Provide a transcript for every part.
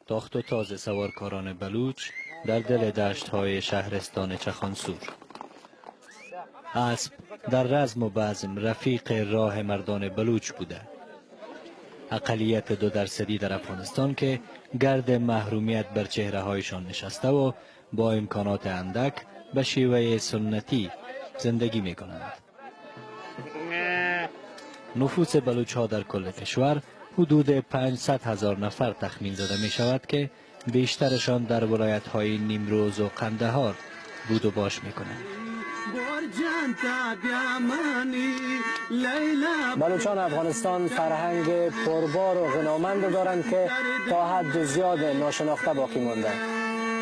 تاخت و تاز سوارکاران بلوچ در دل دشت‌های شهرستان چخانسور. اسب در رزم و بزم رفیق راه مردان بلوچ بوده. اقلیت 2% در افغانستان که گرد محرومیت بر چهره هایشان نشسته و با امکانات اندک به شیوه سنتی زندگی می کنند. نفوس بلوچ ها در کل کشور حدود 500,000 نفر تخمین زده می شود که بیشترشان در ولایت های نیمروز و قندهار بود و باش می کنند. بلوچان افغانستان فرهنگ پربار و غنامند دارند که تا حد زیاد ناشناخته باقی مانده.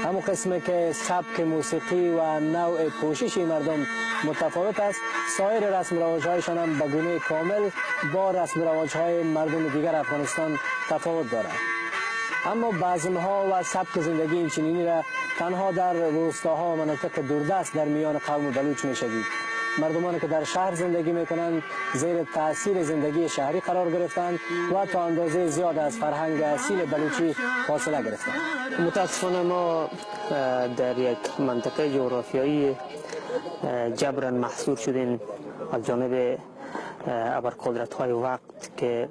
همون قسمه که سبک موسیقی و نوع پوشش مردم متفاوت است، سایر رسم و رواج‌هایشان هم به گونه کامل با رسم و رواج‌های مردم دیگر افغانستان تفاوت دارد. اما بزم‌ها و سبک زندگی اینچنینی را تنها در روستاها و مناطق دوردست در میان قوم بلوچ می‌شوید. مردمانی که در شهر زندگی می‌کنند زیر تأثیر زندگی شهری قرار گرفتند و تا اندازه زیاد از فرهنگ اصیل بلوچی فاصله گرفتند. متاسفانه ما در یک منطقه جغرافیایی جبراً محصور شدیم از جانب ابرقدرت‌های وقت که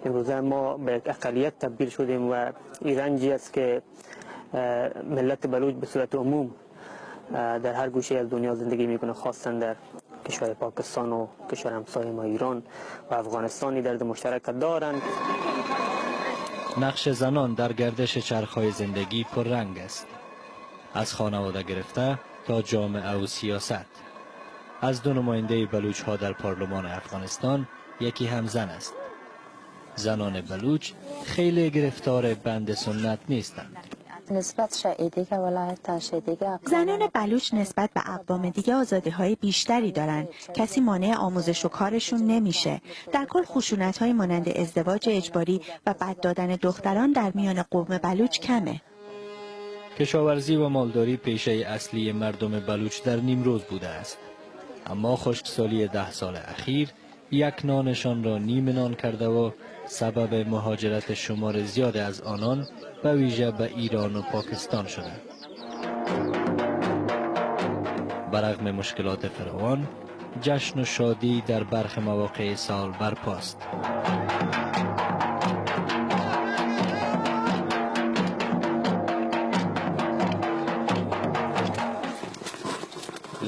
امروزه ما به یک اقلیت تبدیل شدیم و این رنجی است که ملت بلوچ به صورت عموم در هر گوشه از دنیا زندگی میکنه، خاصا در کشور پاکستان و کشور همسایه ما ایران و افغانستانی درد مشترک دارند. نقش زنان در گردش چرخهای زندگی پررنگ است. از خانواده گرفته تا جامعه و سیاست. از 2 نماینده بلوچ ها در پارلمان افغانستان یکی هم زن است. زنان بلوچ خیلی گرفتار بند سنت نیستند. زنان بلوچ نسبت به اقوام دیگه آزادی‌های بیشتری دارند. کسی مانع آموزش و کارشون نمیشه. در کل خشونت‌های مانند ازدواج اجباری و بد دادن دختران در میان قوم بلوچ کمه. کشاورزی و مالداری پیشه اصلی مردم بلوچ در نیمروز بوده است. اما خشکسالی 10 سال اخیر یک نانشان را نیم نان کرده و سبب مهاجرت شمار زیاد از آنان به ویژه به ایران و پاکستان شده. برغم مشکلات فراوان، جشن و شادی در برخی مواقع سال برپاست.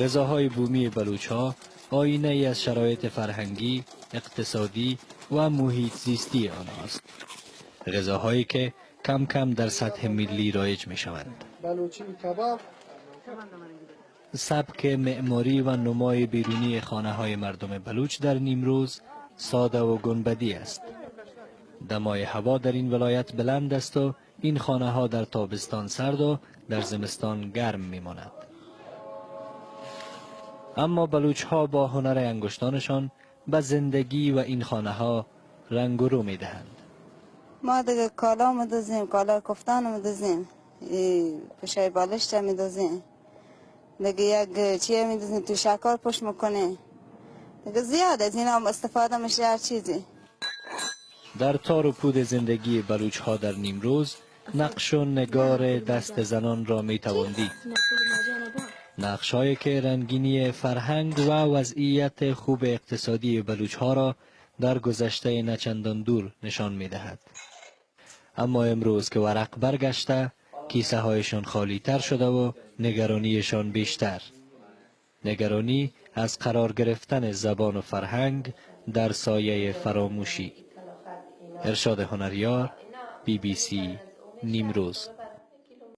غذاهای بومی بلوچ‌ها آینه ای از شرایط فرهنگی، اقتصادی و محیط زیستی آنهاست. غذاهایی که کم کم در سطح ملی رایج می شوند. سبک معماری و نمای بیرونی خانه های مردم بلوچ در نیمروز ساده و گنبدی است. دمای هوا در این ولایت بلند است و این خانه ها در تابستان سرد و در زمستان گرم می ماند. اما بلوچ ها با هنر انگشتانشان به زندگی و این خانه ها رنگ و رو می دهند. ما دیگه کالا میدوزیم، کالا کفتان میدوزیم، پشای بالشت میدوزیم، دیگه یک چیه میدوزیم تو شکار پشت میکنه. دیگه زیاد از این هم استفاده میشه هر چیزی. در تار و پود زندگی بلوچ ها در نیمروز نقش و نگار دست زنان را می توان دید. نقش‌هایی که رنگینی فرهنگ و وضعیت خوب اقتصادی بلوچ ها را در گذشته نچندان دور نشان می دهد. اما امروز که ورق برگشته، کیسه هایشان خالی تر شده و نگرانیشان بیشتر. نگرانی از قرار گرفتن زبان و فرهنگ در سایه فراموشی. ارشاد هنریار، BBC نیمروز.